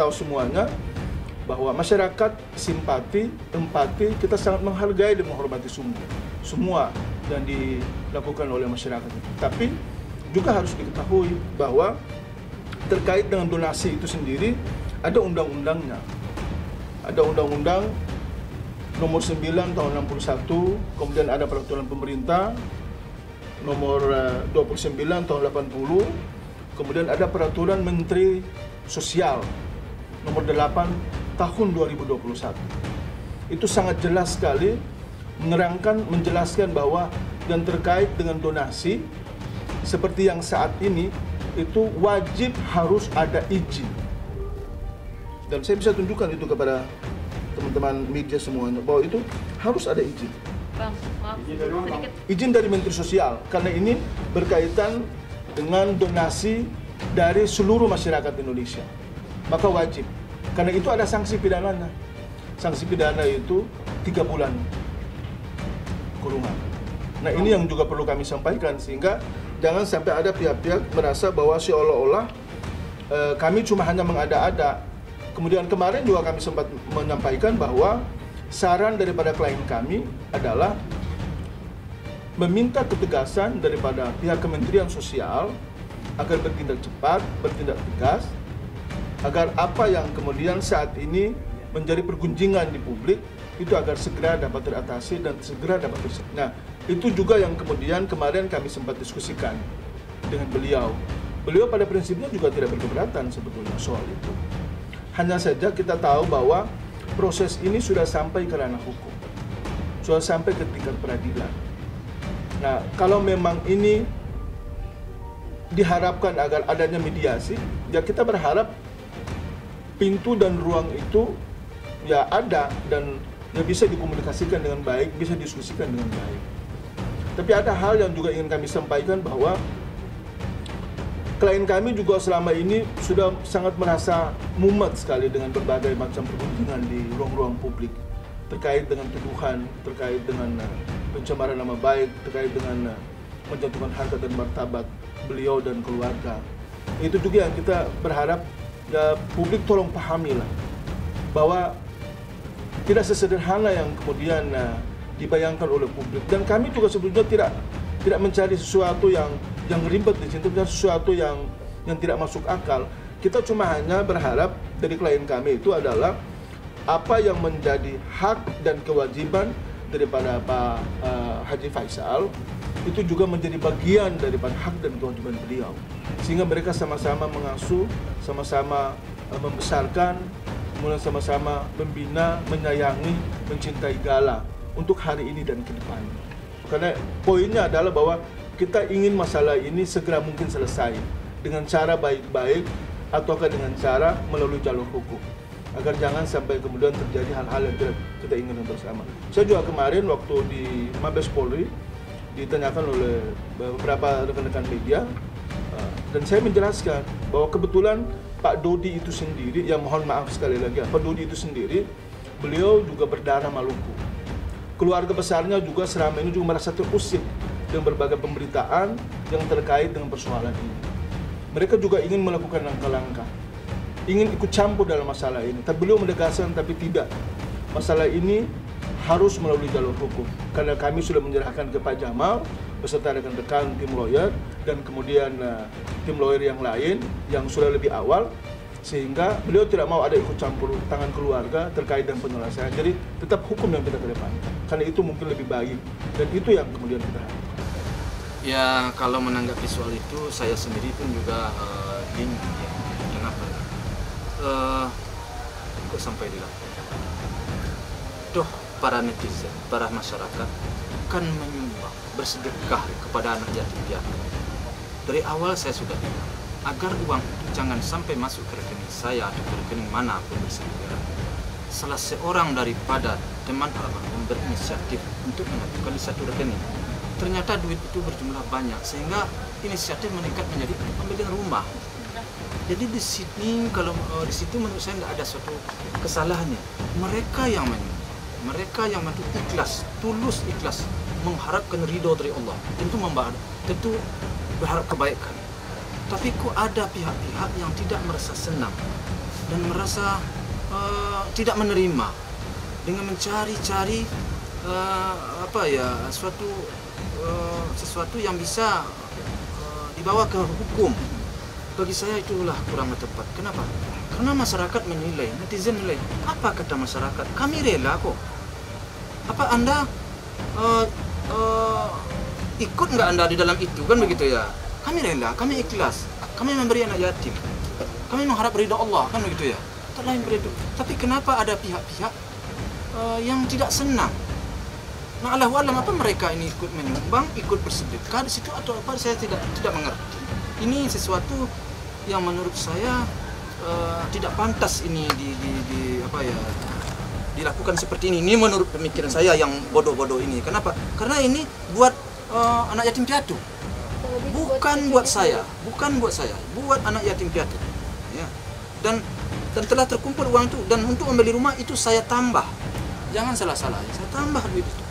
tahu semuanya bahwa masyarakat simpati, empati, kita sangat menghargai dan menghormati semua yang dilakukan oleh masyarakat. Tapi juga harus diketahui bahwa terkait dengan donasi itu sendiri ada undang-undangnya. Ada undang-undang nomor 9 tahun 61, kemudian ada peraturan pemerintah nomor 29 tahun 80, kemudian ada peraturan Menteri Sosial nomor 8 tahun 2021. Itu sangat jelas sekali menjelaskan bahwa yang terkait dengan donasi seperti yang saat ini itu wajib harus ada izin. Dan saya bisa tunjukkan itu kepada teman-teman media semuanya bahwa itu harus ada izin. Bang, maaf, sedikit. Izin dari Menteri Sosial karena ini berkaitan dengan donasi dari seluruh masyarakat Indonesia. Maka wajib. Karena itu ada sanksi pidananya. Sanksi pidana itu 3 bulan kurungan. Nah, ini yang juga perlu kami sampaikan sehingga jangan sampai ada pihak-pihak merasa bahwa seolah-olah kami cuma hanya mengada-ada. Kemudian kemarin juga kami sempat menyampaikan bahwa saran daripada klien kami adalah meminta ketegasan daripada pihak Kementerian Sosial agar bertindak cepat, bertindak tegas, agar apa yang kemudian saat ini menjadi pergunjingan di publik itu agar segera dapat teratasi dan segera dapat terselesaikan. Nah, itu juga yang kemudian kemarin kami sempat diskusikan dengan beliau. Beliau pada prinsipnya juga tidak berkeberatan sebetulnya soal itu. Hanya saja kita tahu bahwa proses ini sudah sampai ke ranah hukum, sudah sampai ke tingkat peradilan. Nah, kalau memang ini diharapkan agar adanya mediasi, ya kita berharap pintu dan ruang itu ya ada dan ya bisa dikomunikasikan dengan baik, bisa diskusikan dengan baik. Tapi ada hal yang juga ingin kami sampaikan bahwa klien kami juga selama ini sudah sangat merasa mumet sekali dengan berbagai macam pergunjingan di ruang-ruang publik terkait dengan tuduhan, terkait dengan pencemaran nama baik, terkait dengan menjatuhkan harkat dan martabat beliau dan keluarga. Itu juga yang kita berharap ya, publik tolong pahamilah bahwa tidak sesederhana yang kemudian dibayangkan oleh publik, dan kami juga sebetulnya tidak mencari sesuatu yang ribet di situ, dan sesuatu yang tidak masuk akal. Kita cuma hanya berharap dari klien kami itu adalah apa yang menjadi hak dan kewajiban daripada Pak Haji Faisal itu juga menjadi bagian daripada hak dan kewajiban beliau, sehingga mereka sama-sama mengasuh, sama-sama membesarkan, kemudian sama-sama membina, menyayangi, mencintai Gala untuk hari ini dan ke depan. Karena poinnya adalah bahwa kita ingin masalah ini segera mungkin selesai dengan cara baik-baik ataukah dengan cara melalui jalur hukum, agar jangan sampai kemudian terjadi hal-hal yang tidak kita inginkan bersama. Saya juga kemarin waktu di Mabes Polri ditanyakan oleh beberapa rekan-rekan media dan saya menjelaskan bahwa kebetulan Pak Dodi itu sendiri, yang mohon maaf sekali lagi, Pak Dodi itu sendiri, beliau juga berdarah Maluku. Keluarga besarnya juga selama ini juga merasa terusik dengan berbagai pemberitaan yang terkait dengan persoalan ini. Mereka juga ingin melakukan langkah-langkah, ingin ikut campur dalam masalah ini. Tapi beliau menegaskan, tapi tidak. Masalah ini harus melalui jalur hukum. Karena kami sudah menyerahkan ke Pak Jamal beserta rekan-rekan tim lawyer dan kemudian tim lawyer yang lain yang sudah lebih awal, sehingga beliau tidak mau ada ikut campur tangan keluarga terkait dengan penyelesaian. Jadi tetap hukum yang kita kedepankan, karena itu mungkin lebih baik dan itu yang kemudian kita harapkan. Ya, kalau menanggapi soal itu saya sendiri pun juga bingung ya. Kenapa? Kok sampai dilakukan? Doh, para netizen, para masyarakat kan menyumbang, bersedekah kepada anak yatim piatu. Dari awal saya sudah bilang agar uang itu jangan sampai masuk ke rekening saya atau ke rekening manapun bersendirian. Salah seorang daripada teman almarhum berinisiatif untuk menentukan di satu rekening. Ternyata duit itu berjumlah banyak sehingga inisiatif meningkat menjadi pembelian rumah. Jadi di sini kalau di situ menurut saya nggak ada suatu kesalahannya. Mereka yang ikhlas, tulus ikhlas mengharapkan ridho dari Allah, tentu berharap kebaikan. Tapi kok ada pihak-pihak yang tidak merasa senang dan merasa tidak menerima dengan mencari-cari sesuatu yang bisa dibawa ke hukum. Bagi saya itulah kurang tepat. Kenapa? Karena masyarakat menilai, netizen menilai. Apa kata masyarakat? Kami rela kok. Apa Anda ikut nggak Anda di dalam itu, kan begitu ya? Kami rela, kami ikhlas, kami memberi anak yatim, kami mengharap ridha Allah, kan begitu ya? Tak lain pada itu. Tapi kenapa ada pihak-pihak yang tidak senang? Nah, Allahu a'lam, apa mereka ini ikut menyumbang, ikut bersedekah di situ atau apa? Saya tidak mengerti. Ini sesuatu yang menurut saya tidak pantas ini dilakukan seperti ini. Ini menurut pemikiran saya yang bodoh-bodoh ini. Kenapa? Karena ini buat anak yatim piatu. Bukan buat saya, buat anak yatim piatu. Ya. Dan telah terkumpul uang itu, dan untuk membeli rumah itu saya tambah. Jangan salah-salah, saya tambah duit itu.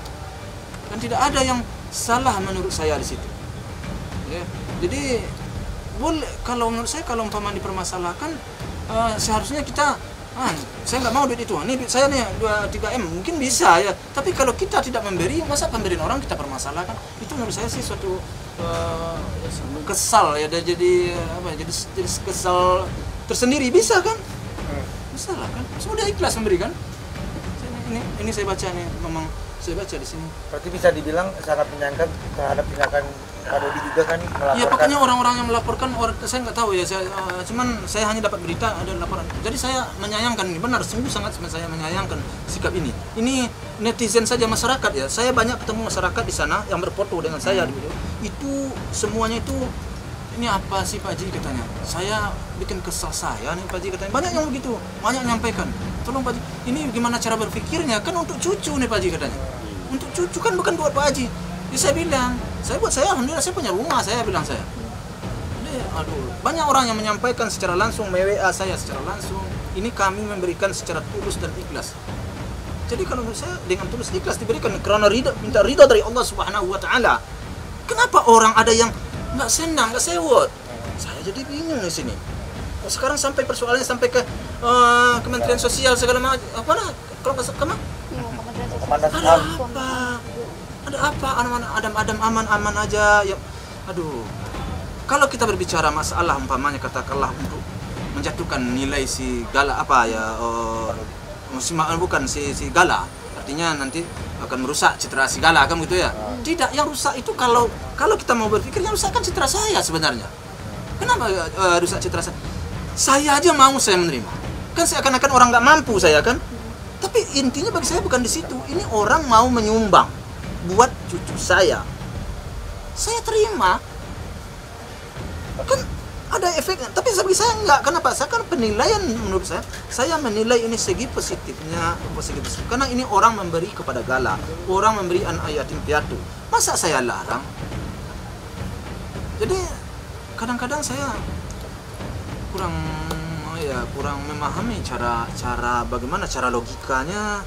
Dan tidak ada yang salah menurut saya di situ. Ya. Jadi boleh, kalau menurut saya, kalau umpama dipermasalahkan, seharusnya kita saya nggak mau duit itu. Ini duit saya nih 3M, mungkin bisa ya. Tapi kalau kita tidak memberi, masa pemberian orang kita permasalahkan? Itu menurut saya sih suatu kesal ya. Jadi kesal tersendiri, bisa kan? Bisa lah kan? Sudah ikhlas memberikan. Ini saya baca nih, memang saya baca di sini. Berarti bisa dibilang sangat menyangka terhadap tindakan Pak Dodi juga kan melaporkan. Ya pokoknya orang-orang yang melaporkan, saya nggak tahu ya. Cuman saya hanya dapat berita ada laporan. Jadi saya menyayangkan ini, benar, sungguh sangat saya menyayangkan sikap ini. Ini netizen saja, masyarakat ya. Saya banyak ketemu masyarakat di sana yang berfoto dengan saya di video. Itu semuanya itu, ini apa sih Pak Haji katanya? Saya bikin kesal saya nih Pak Haji katanya. Banyak yang begitu, banyak yang nyampaikan. Tolong Pak Haji, ini gimana cara berpikirnya? Kan untuk cucu nih Pak Haji katanya. Untuk cucu kan, bukan buat Pak Haji. Jadi saya bilang, alhamdulillah saya punya rumah, saya bilang saya. Jadi, banyak orang yang menyampaikan secara langsung, WA saya secara langsung. Ini kami memberikan secara tulus dan ikhlas. Jadi kalau menurut saya dengan tulus ikhlas diberikan karena minta ridha dari Allah Subhanahu wa taala. Kenapa orang ada yang nggak senang, nggak sewot? Saya jadi bingung di sini. Sekarang sampai persoalannya sampai ke Kementerian Sosial segala macam. Apa nah? Kalau nggak kemana? Ada apa? Adam aman aja ya. Aduh. Kalau kita berbicara masalah umpamanya katakanlah untuk menjatuhkan nilai si Gala bukan si Gala. Artinya nanti akan merusak citra si Gala kan gitu ya. Tidak, yang rusak itu kalau kita mau berpikir yang rusak kan citra saya sebenarnya. Kenapa rusak citra saya? Saya aja mau saya menerima. Kan seakan-akan orang nggak mampu saya kan. Tapi intinya bagi saya bukan di situ. Ini orang mau menyumbang buat cucu saya terima, kan ada efeknya. Tapi bagi saya enggak. Kenapa? Saya kan penilaian, menurut saya menilai ini segi positifnya, karena ini orang memberi kepada Gala, orang memberi anak yatim piatu, masa saya larang? Jadi kadang-kadang saya kurang memahami cara bagaimana cara logikanya.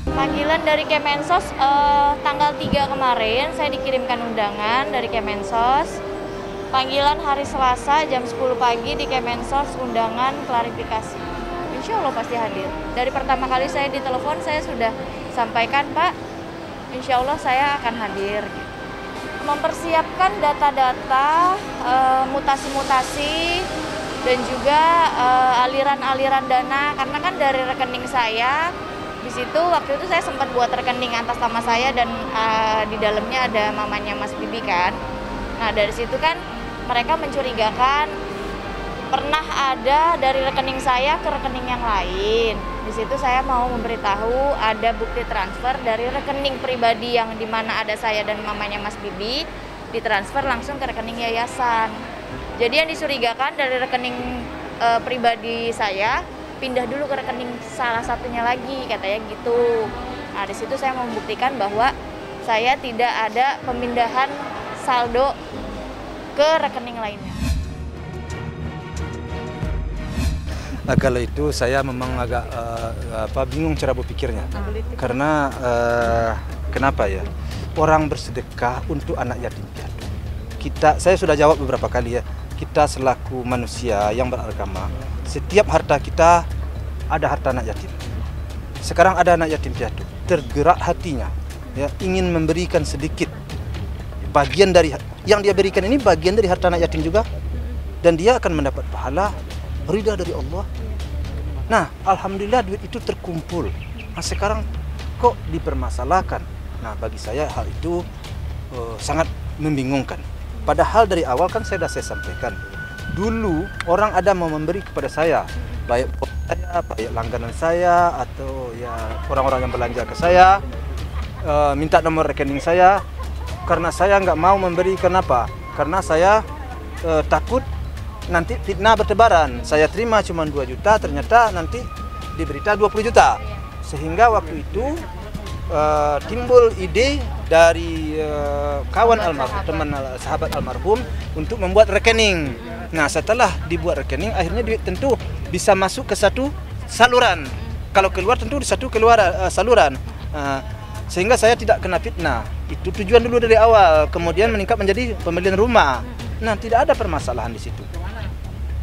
Panggilan dari Kemensos tanggal 3 kemarin saya dikirimkan undangan dari Kemensos. Panggilan hari Selasa jam 10 pagi di Kemensos, undangan klarifikasi. Insya Allah pasti hadir. Dari pertama kali saya ditelepon saya sudah sampaikan, Pak, insya Allah saya akan hadir. Mempersiapkan data-data, mutasi-mutasi, dan juga aliran-aliran dana, karena kan dari rekening saya. Di situ waktu itu saya sempat buat rekening atas nama saya dan di dalamnya ada mamanya Mas Bibi kan. Nah dari situ kan mereka mencurigakan pernah ada dari rekening saya ke rekening yang lain. Di situ saya mau memberitahu ada bukti transfer dari rekening pribadi yang dimana ada saya dan mamanya Mas Bibi ditransfer langsung ke rekening yayasan. Jadi yang dicurigakan dari rekening pribadi saya pindah dulu ke rekening salah satunya lagi, katanya gitu. Nah di situ saya membuktikan bahwa saya tidak ada pemindahan saldo ke rekening lainnya. Kalau itu saya memang agak bingung cara berpikirnya. Karena kenapa ya? Orang bersedekah untuk anak yatim piatu. Saya sudah jawab beberapa kali ya. kita selaku manusia yang beragama, setiap harta kita ada harta anak yatim. Sekarang ada anak yatim piatu, tergerak hatinya, ya, ingin memberikan sedikit bagian dari yang dia berikan ini, bagian dari harta anak yatim juga, dan dia akan mendapat pahala ridha dari Allah. Nah, alhamdulillah duit itu terkumpul. Nah, sekarang kok dipermasalahkan? Nah, bagi saya hal itu sangat membingungkan. Padahal dari awal kan saya sampaikan. Dulu orang ada mau memberi kepada saya, baik saya, baik langganan saya, atau ya orang-orang yang belanja ke saya, minta nomor rekening saya, karena saya nggak mau memberi. Kenapa? Karena saya takut nanti fitnah bertebaran. Saya terima cuma 2 juta, ternyata nanti diberita 20 juta. Sehingga waktu itu timbul ide dari kawan almarhum, teman sahabat almarhum, untuk membuat rekening. Nah, setelah dibuat rekening, akhirnya duit tentu bisa masuk ke satu saluran. Kalau keluar tentu di satu saluran. Sehingga saya tidak kena fitnah. Itu tujuan dulu dari awal. Kemudian meningkat menjadi pembelian rumah. Nah, tidak ada permasalahan di situ.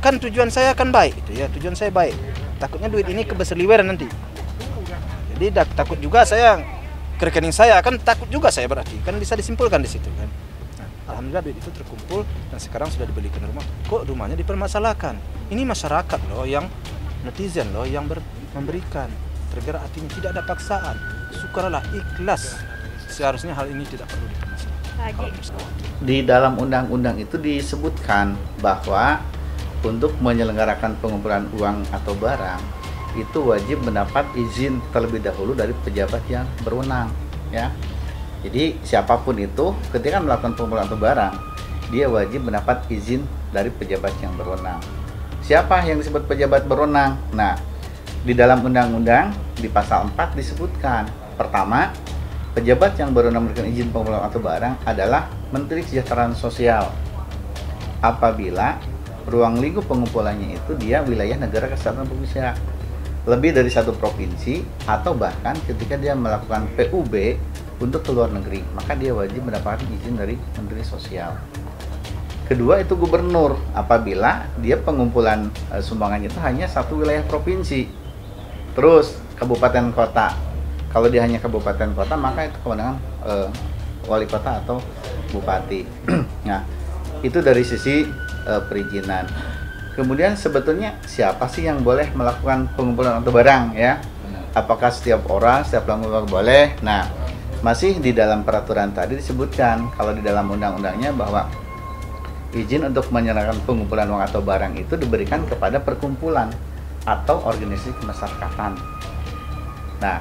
Kan tujuan saya kan baik, itu ya. Tujuan saya baik. Takutnya duit ini keberseliweran nanti. Jadi takut juga saya ke rekening saya, kan takut juga saya berarti. Kan bisa disimpulkan di situ kan. Nah, alhamdulillah duit itu terkumpul dan sekarang sudah dibelikan rumah. Kok rumahnya dipermasalahkan? Ini masyarakat loh, yang netizen loh yang memberikan. Tergerak hatinya, tidak ada paksaan. Syukurlah, ikhlas. Seharusnya hal ini tidak perlu dipermasalahkan. Di dalam undang-undang itu disebutkan bahwa untuk menyelenggarakan pengumpulan uang atau barang itu wajib mendapat izin terlebih dahulu dari pejabat yang berwenang, ya. Jadi siapapun itu ketika melakukan pengumpulan atau barang, dia wajib mendapat izin dari pejabat yang berwenang. Siapa yang disebut pejabat berwenang? Nah, di dalam undang-undang di pasal 4 disebutkan, pertama, pejabat yang berwenang memberikan izin pengumpulan atau barang adalah Menteri Kesejahteraan Sosial apabila ruang lingkup pengumpulannya itu dia wilayah negara kesatuan Republik Indonesia, lebih dari satu provinsi, atau bahkan ketika dia melakukan PUB untuk ke luar negeri, maka dia wajib mendapatkan izin dari Menteri Sosial. Kedua itu gubernur, apabila dia pengumpulan sumbangannya itu hanya satu wilayah provinsi. Terus kabupaten kota, kalau dia hanya kabupaten kota maka itu kewenangan wali kota atau bupati. Nah, itu dari sisi perizinan. Kemudian sebetulnya siapa sih yang boleh melakukan pengumpulan atau barang, ya? Apakah setiap orang, setiap pelaku boleh? Nah, masih di dalam peraturan tadi disebutkan kalau di dalam undang-undangnya bahwa izin untuk menyerahkan pengumpulan uang atau barang itu diberikan kepada perkumpulan atau organisasi kemasyarakatan. Nah,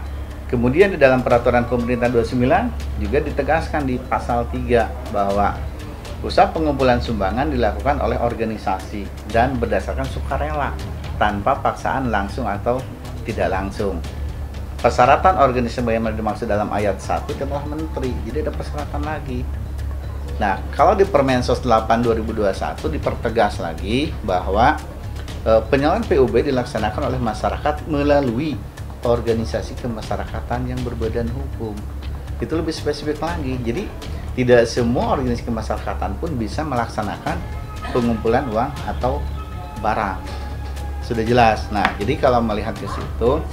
kemudian di dalam peraturan pemerintah 29 juga ditegaskan di pasal 3 bahwa usaha pengumpulan sumbangan dilakukan oleh organisasi dan berdasarkan sukarela tanpa paksaan langsung atau tidak langsung. Persyaratan organisasi yang dimaksud dalam ayat 1 adalah menteri, jadi ada persyaratan lagi. Nah, kalau di Permensos 8 2021 dipertegas lagi bahwa penyaluran PUB dilaksanakan oleh masyarakat melalui organisasi kemasyarakatan yang berbadan hukum. Itu lebih spesifik lagi. Jadi tidak semua organisasi kemasyarakatan pun bisa melaksanakan pengumpulan uang atau barang. Sudah jelas. Nah, jadi kalau melihat ke situ,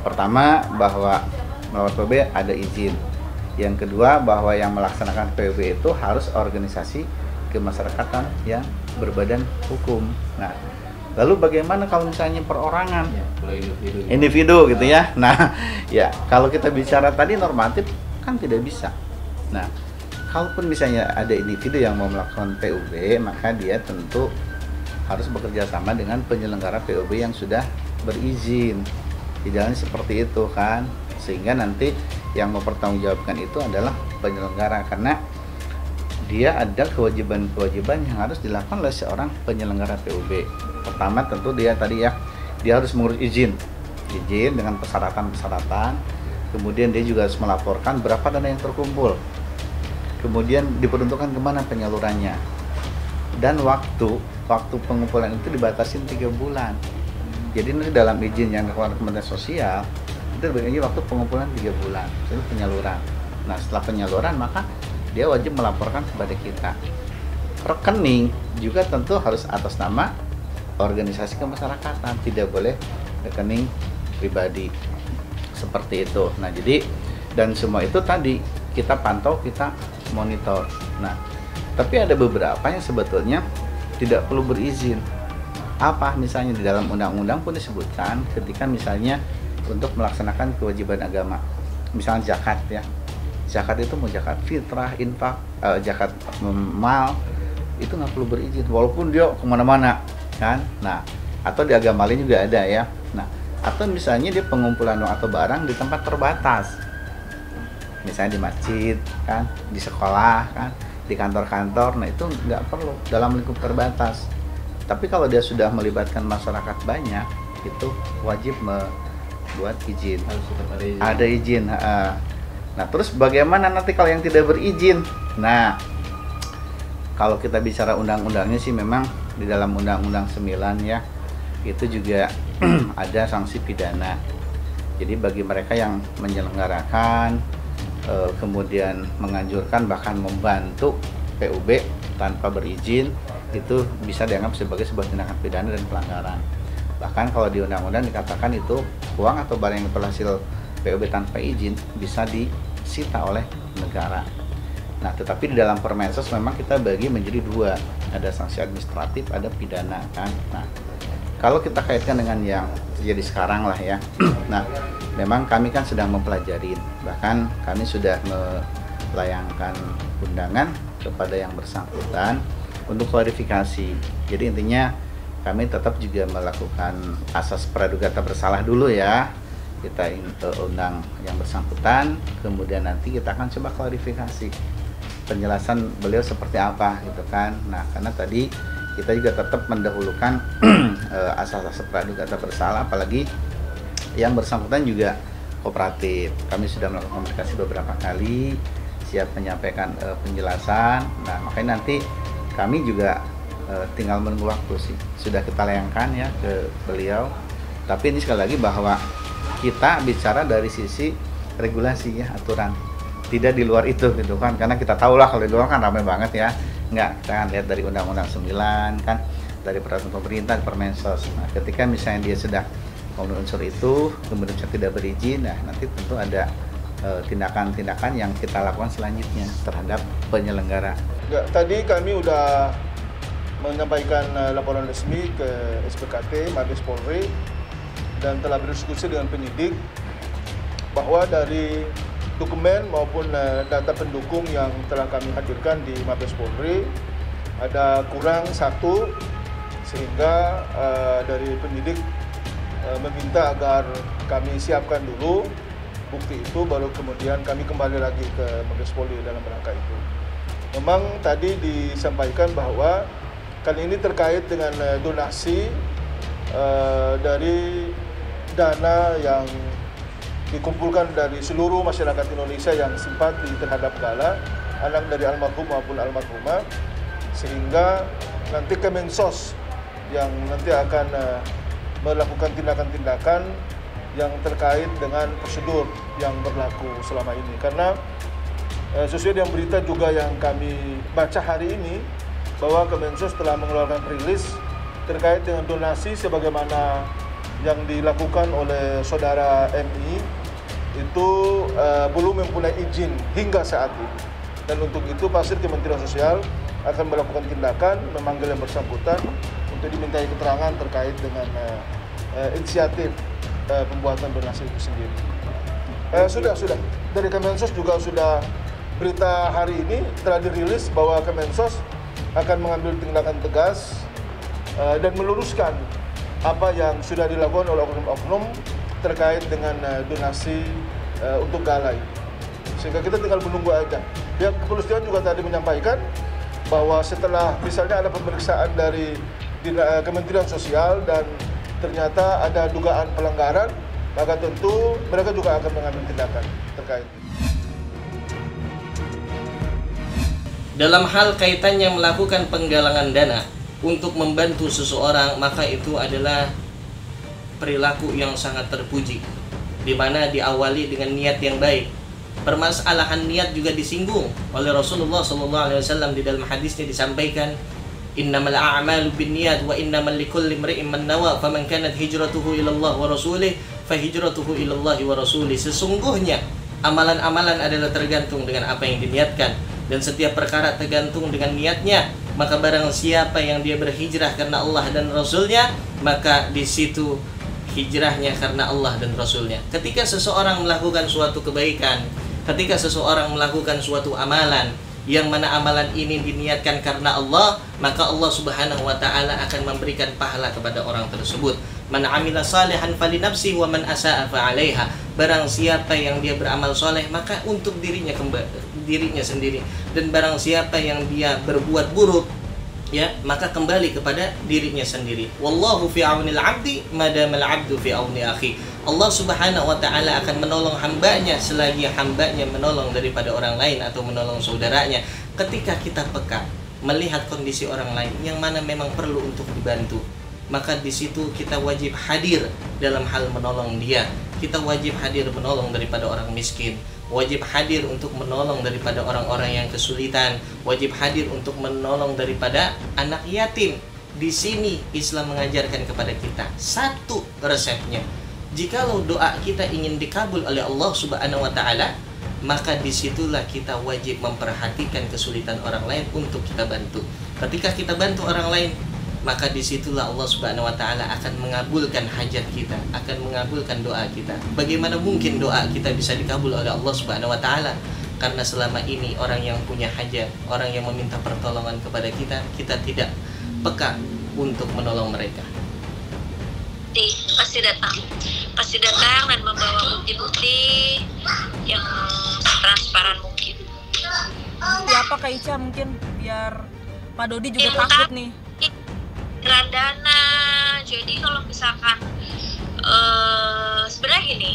pertama bahwa melakukan PUB ada izin. Yang kedua bahwa yang melaksanakan PUB itu harus organisasi kemasyarakatan yang berbadan hukum. Nah, lalu bagaimana kalau misalnya perorangan? Individu gitu ya. Nah, ya kalau kita bicara tadi normatif kan tidak bisa. Nah, kalaupun misalnya ada individu yang mau melakukan PUB, maka dia tentu harus bekerja sama dengan penyelenggara PUB yang sudah berizin. Idealnya seperti itu kan, sehingga nanti yang mempertanggungjawabkan itu adalah penyelenggara, karena dia ada kewajiban-kewajiban yang harus dilakukan oleh seorang penyelenggara PUB. Pertama tentu dia tadi ya, dia harus mengurus izin dengan persyaratan-persyaratan. Kemudian dia juga harus melaporkan berapa dana yang terkumpul. Kemudian diperuntukkan kemana penyalurannya. Dan waktu pengumpulan itu dibatasi 3 bulan. Jadi nanti dalam izin yang dikeluarkan Kementerian Sosial itu diberi waktu pengumpulan 3 bulan, itu penyaluran. Nah, setelah penyaluran maka dia wajib melaporkan kepada kita. rekening juga tentu harus atas nama organisasi kemasyarakatan, tidak boleh rekening pribadi seperti itu. Nah, jadi dan semua itu tadi kita pantau, kita monitor. Nah, tapi ada beberapa yang sebetulnya tidak perlu berizin. Apa misalnya di dalam undang-undang pun disebutkan ketika misalnya untuk melaksanakan kewajiban agama, misalnya zakat ya. Zakat itu mau zakat fitrah, infak, zakat mal itu nggak perlu berizin walaupun dia kemana-mana kan. Nah, atau di agama lain juga ada ya. Nah, atau misalnya dia pengumpulan uang atau barang di tempat terbatas, misalnya di masjid kan, di sekolah kan, di kantor-kantor. Nah, itu nggak perlu dalam lingkup terbatas. Tapi kalau dia sudah melibatkan masyarakat banyak, itu wajib membuat izin. Harus tetap Ada izin. Nah, terus bagaimana nanti kalau yang tidak berizin? Nah, kalau kita bicara undang-undangnya sih memang di dalam Undang-Undang 9 ya, itu juga ada sanksi pidana. Jadi bagi mereka yang menyelenggarakan, kemudian menganjurkan bahkan membantu PUB tanpa berizin, itu bisa dianggap sebagai sebuah tindakan pidana dan pelanggaran. Bahkan kalau di undang-undang dikatakan itu uang atau barang yang berhasil PUB tanpa izin bisa disita oleh negara. Nah, tetapi di dalam Permensos memang kita bagi menjadi dua, ada sanksi administratif, ada pidana kan. Nah, kalau kita kaitkan dengan yang terjadi sekarang lah ya. Nah, memang kami kan sedang mempelajari, bahkan kami sudah melayangkan undangan kepada yang bersangkutan untuk klarifikasi. Jadi intinya kami tetap juga melakukan asas praduga tak bersalah dulu ya. Kita undang yang bersangkutan, kemudian nanti kita akan coba klarifikasi penjelasan beliau seperti apa gitu kan. Nah, karena tadi kita juga tetap mendahulukan asas-asas praduga tak bersalah, apalagi yang bersangkutan juga kooperatif. Kami sudah melakukan komunikasi beberapa kali, siap menyampaikan penjelasan. Nah, makanya nanti kami juga tinggal menunggu waktu sih. Sudah kita layangkan ya ke beliau. Tapi ini sekali lagi bahwa kita bicara dari sisi regulasi ya, aturan, tidak di luar itu gitu kan, karena kita tahu lah kalau di luar kan ramai banget ya. Enggak, kita kan lihat dari Undang-Undang 9 kan, dari peraturan pemerintah, Permensos. Nah, ketika misalnya dia sudah memenuhi unsur itu, kemudian tidak berizin, nah nanti tentu ada tindakan-tindakan yang kita lakukan selanjutnya terhadap penyelenggara. Ya, tadi kami udah menyampaikan laporan resmi ke SPKT Mabes Polri dan telah berdiskusi dengan penyidik bahwa dari dokumen maupun data pendukung yang telah kami hadirkan di Mabes Polri ada kurang satu, sehingga dari penyidik meminta agar kami siapkan dulu bukti itu, baru kemudian kami kembali lagi ke Mabes Polri dalam rangka itu. Memang tadi disampaikan bahwa kali ini terkait dengan donasi dari dana yang dikumpulkan dari seluruh masyarakat Indonesia yang simpati terhadap Gala, anak dari almarhum maupun almarhumah, sehingga nanti Kemensos yang nanti akan melakukan tindakan-tindakan yang terkait dengan prosedur yang berlaku selama ini. Karena sesuai dengan berita juga yang kami baca hari ini, bahwa Kemensos telah mengeluarkan rilis terkait dengan donasi sebagaimana yang dilakukan oleh saudara MI itu belum mempunyai izin hingga saat ini. Dan untuk itu pasti Kementerian Sosial akan melakukan tindakan, memanggil yang bersangkutan untuk dimintai keterangan terkait dengan inisiatif pembuatan donasi itu sendiri. Sudah. Dari Kemensos juga sudah berita hari ini telah dirilis bahwa Kemensos akan mengambil tindakan tegas dan meluruskan apa yang sudah dilakukan oleh oknum-oknum terkait dengan donasi untuk Gala ini. Sehingga kita tinggal menunggu aja. Pihak kepolisian juga tadi menyampaikan bahwa setelah misalnya ada pemeriksaan dari Kementerian Sosial dan ternyata ada dugaan pelanggaran, maka tentu mereka juga akan mengambil tindakan terkait. Dalam hal kaitannya melakukan penggalangan dana untuk membantu seseorang, maka itu adalah perilaku yang sangat terpuji, di mana diawali dengan niat yang baik, Permasalahan niat juga disinggung oleh Rasulullah SAW. Di dalam hadisnya disampaikan, innamal a'malu binniyat wa innamal likulli imri'in man nawa faman kanat hijratuhu ila Allah wa rasulih fa hijratuhu ila Allah wa rasulih. Sesungguhnya amalan-amalan adalah tergantung dengan apa yang diniatkan, dan setiap perkara tergantung dengan niatnya. Maka barang siapa yang dia berhijrah karena Allah dan Rasulnya, maka di situ hijrahnya karena Allah dan Rasulnya. Ketika seseorang melakukan suatu kebaikan, ketika seseorang melakukan suatu amalan, yang mana amalan ini diniatkan karena Allah, maka Allah Subhanahu wa ta'ala akan memberikan pahala kepada orang tersebut. Man amila salihan falinafsi wa man asa'a fa'alaiha. Barang siapa yang dia beramal soleh, maka untuk dirinya sendiri. Dan barang siapa yang dia berbuat buruk, ya, maka kembali kepada dirinya sendiri. Wallahu fi aunil 'abdi madamal 'abdu fi auni akhi. Allah Subhanahu wa ta'ala akan menolong hambanya selagi hambanya menolong daripada orang lain atau menolong saudaranya. Ketika kita peka melihat kondisi orang lain yang mana memang perlu untuk dibantu, maka di situ kita wajib hadir dalam hal menolong dia. Kita wajib hadir menolong daripada orang miskin, wajib hadir untuk menolong daripada orang-orang yang kesulitan, wajib hadir untuk menolong daripada anak yatim. Di sini Islam mengajarkan kepada kita satu resepnya. Jikalau doa kita ingin dikabul oleh Allah Subhanahu wa ta'ala, maka disitulah kita wajib memperhatikan kesulitan orang lain untuk kita bantu. Ketika kita bantu orang lain, maka disitulah Allah Subhanahu wa ta'ala akan mengabulkan hajat kita, akan mengabulkan doa kita. Bagaimana mungkin doa kita bisa dikabul oleh Allah Subhanahu wa ta'ala? Karena selama ini orang yang punya hajat, orang yang meminta pertolongan kepada kita, kita tidak peka untuk menolong mereka. Pasti datang dan membawa bukti-bukti yang transparan mungkin. Ya apa Kak Ica mungkin biar Pak Dodi juga takut nih. Dana. Jadi kalau misalkan sebenarnya gini,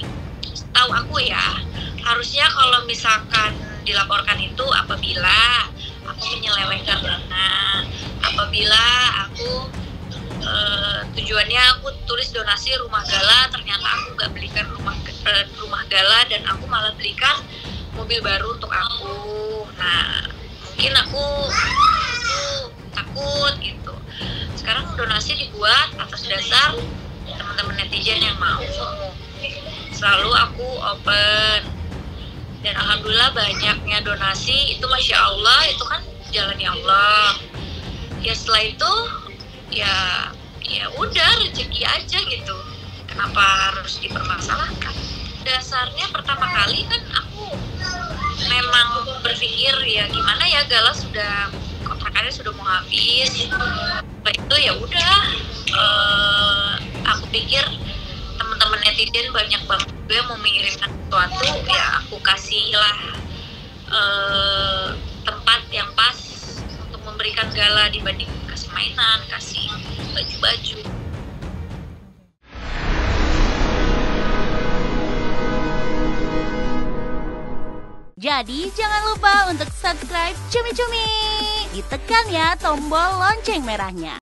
tahu aku ya, harusnya kalau misalkan dilaporkan itu apabila aku menyelewengkan dana, apabila aku tujuannya aku tulis donasi rumah gala, ternyata aku nggak belikan rumah gala dan aku malah belikan mobil baru untuk aku. Nah mungkin aku takut gitu. Sekarang donasi dibuat atas dasar teman-teman netizen yang mau. Selalu aku open dan alhamdulillah banyaknya donasi itu, masya Allah, itu kan jalannya Allah. Ya setelah itu ya udah rezeki aja gitu. Kenapa harus dipermasalahkan? Dasarnya pertama kali kan aku memang berpikir ya gimana ya, gala sudah kontrakannya sudah mau habis. Setelah itu ya udah aku pikir teman-teman netizen banyak banget juga mau mengirimkan sesuatu, ya aku kasihlah tempat yang pas untuk memberikan gala dibanding kasih mainan, kasih baju-baju. Jadi jangan lupa untuk subscribe Cumi Cumi. Ditekan ya tombol lonceng merahnya.